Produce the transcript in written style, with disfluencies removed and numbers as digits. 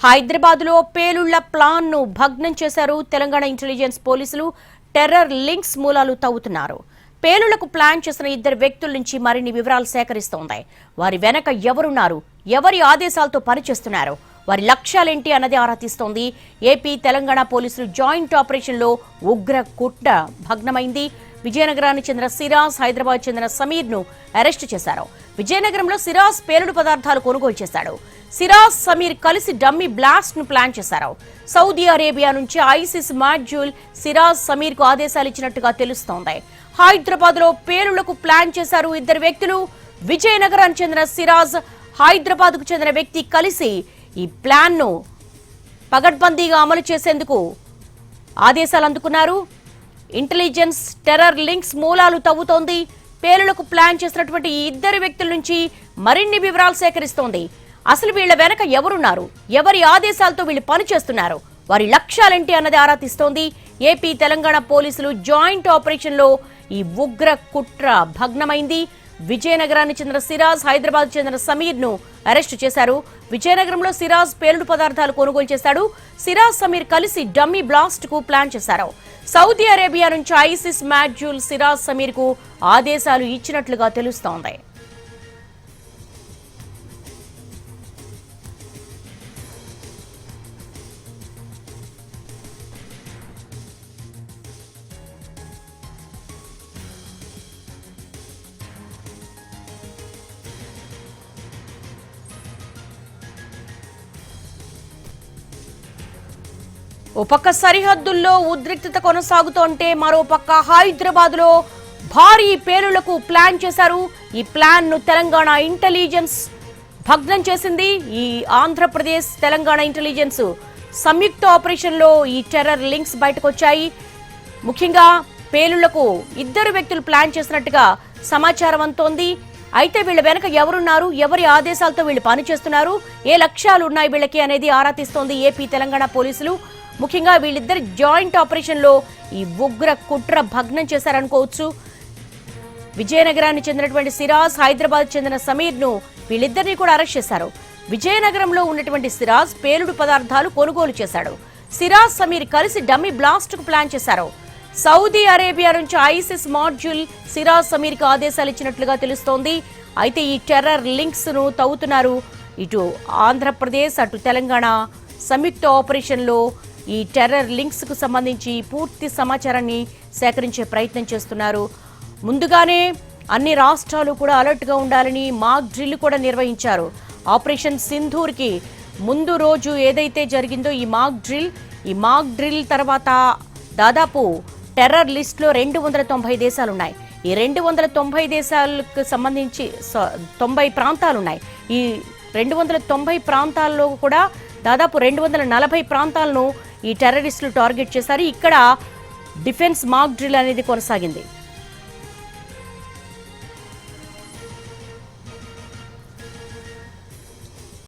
హైదరాబాద్లో పేలుళ్ల ప్లాన్ను భగ్నం చేశారు తెలంగాణ ఇంటెలిజెన్స్ పోలీసులు. టెర్రర్ లింక్స్ మూలాలు తవ్వుతున్నారు. పేలుళ్లకు ప్లాన్ చేసిన ఇద్దరు వ్యక్తుల నుంచి మరిన్ని వివరాలు సేకరిస్తోంది. వారి వెనక ఎవరున్నారు, ఎవరి ఆదేశాలతో పనిచేస్తున్నారు, వారి లక్ష్యాలేంటి అన్నది ఆరా తీస్తోంది. ఏపీ తెలంగాణ పోలీసులు జాయింట్ ఆపరేషన్లో ఉగ్ర కుట్ర భగ్నమైంది. విజయనగరానికి చెందిన సిరాజ్, హైదరాబాద్ చెందిన సమీర్ ను అరెస్టు చేశారు. విజయనగరంలో సిరాజ్ పేలుడు పదార్థాలు కొనుగోలు చేశాడు. సిరాజ్, సమీర్ కలిసి డమ్మీ బ్లాస్ట్ ను ప్లాన్ చేశారు. సౌదీ అరేబియా నుంచి ఐసిస్ మాడ్యూల్ సిరాజ్, సమీర్ కు ఆదేశాలు ఇచ్చినట్టుగా తెలుస్తోంది. హైదరాబాద్ లో పేలుళ్లకు ప్లాన్ చేశారు ఇద్దరు వ్యక్తులు. విజయనగరానికి చెందిన సిరాజ్, హైదరాబాద్ కు చెందిన వ్యక్తి కలిసి ఈ ప్లాన్ ను పగడ్బందీగా అమలు చేసేందుకు ఆదేశాలు అందుకున్నారు. ఇంటెలిజెన్స్ టెర్రర్ లింక్స్ మూలాలు తవ్వుతోంది. పేలుళ్లకు ప్లాన్ చేసినటువంటి ఈ ఇద్దరు వ్యక్తుల నుంచి మరిన్ని వివరాలు సేకరిస్తోంది. అసలు వీళ్ల వెనక ఎవరున్నారు, ఎవరి ఆదేశాలతో వీళ్ళు పనిచేస్తున్నారు, వారి లక్ష్యాలేంటి అన్నది ఆరా తీస్తోంది. ఏపీ తెలంగాణ పోలీసులు జాయింట్ ఆపరేషన్ లో ఈ ఉగ్ర కుట్ర భగ్నమైంది. విజయనగరానికి చెందిన సిరాజ్, హైదరాబాద్ చెందిన సమీర్ ను అరెస్టు చేశారు. విజయనగరంలో సిరాజ్ పేలుడు పదార్థాలు కొనుగోలు చేశాడు. సిరాజ్, సమీర్ కలిసి డమ్మీ బ్లాస్ట్ కు ప్లాన్ చేశారు. సౌదీ అరేబియా నుంచి ఐసిస్ మాడ్యూల్ సిరాజ్, సమీర్ కు ఆదేశాలు ఇచ్చినట్లుగా తెలుస్తోంది. ఓ పక్క సరిహద్దుల్లో ఉద్రిక్తత కొనసాగుతోంటే మరో పక్క హైదరాబాద్ లో భారీ పేలుళ్లకు ప్లాన్ చేశారు. ఈ ప్లాన్ ను తెలంగాణ ఇంటెలిజెన్స్ భగ్నం చేసింది. ఈ ఆంధ్రప్రదేశ్ తెలంగాణ ఇంటెలిజెన్స్ సంయుక్త ఆపరేషన్ లో ఈ టెర్రర్ లింక్స్ బయటకు వచ్చాయి. ముఖ్యంగా పేలుళ్లకు ఇద్దరు వ్యక్తులు ప్లాన్ చేసినట్టుగా సమాచారం అందుతోంది. అయితే వీళ్ళ వెనక ఎవరున్నారు, ఎవరి ఆదేశాలతో వీళ్ళు పనిచేస్తున్నారు, ఏ లక్ష్యాలు ఉన్నాయి వీళ్ళకి అనేది ఆరా తీస్తోంది ఏపీ తెలంగాణ పోలీసులు. ముఖ్యంగా వీళ్ళిద్దరు జాయింట్ ఆపరేషన్ లో ఈ ఉగ్ర కుట్ర భగ్నం చేశారనుకోవచ్చు. విజయనగరానికి చెందినటువంటి సిరాజ్, హైదరాబాద్ చెందిన సమీర్ ను వీళ్ళిద్దరిని కూడా అరెస్ట్ చేశారు. విజయనగరంలో ఉన్నటువంటి సిరాజ్ పేలుడు పదార్థాలు కొనుగోలు చేశాడు. సిరాజ్, సమీర్ కలిసి డమ్మీ బ్లాస్ట్ కు ప్లాన్ చేశారు. సౌదీ అరేబియా నుంచి ఐసిస్ మాడ్యూల్ సిరాజ్, సమీర్ కు ఆదేశాలు ఇచ్చినట్లుగా తెలుస్తోంది. అయితే ఈ టెర్రర్ లింక్స్ ను తవ్వుతున్నారు. ఇటు ఆంధ్రప్రదేశ్, అటు తెలంగాణ సంయుక్త ఆపరేషన్ లో ఈ టెర్రర్ లింక్స్ కు సంబంధించి పూర్తి సమాచారాన్ని సేకరించే ప్రయత్నం చేస్తున్నారు. ముందుగానే అన్ని రాష్ట్రాలు కూడా అలర్ట్ గా ఉండాలని మాక్ డ్రిల్ కూడా నిర్వహించారు. ఆపరేషన్ సింధూర్ కి ముందు రోజు ఏదైతే జరిగిందో ఈ మాక్ డ్రిల్ తర్వాత దాదాపు టెర్రర్ లిస్ట్ లో 290 దేశాలున్నాయి. ఈ 290 దేశాలకు సంబంధించి 90 ప్రాంతాలున్నాయి. ఈ 290 ప్రాంతాల్లో కూడా దాదాపు 240 ప్రాంతాలను ఈ టెర్రరిస్టులు టార్గెట్ చేశారు. ఇక్కడ డిఫెన్స్ మాక్ డ్రిల్ అనేది కొనసాగింది.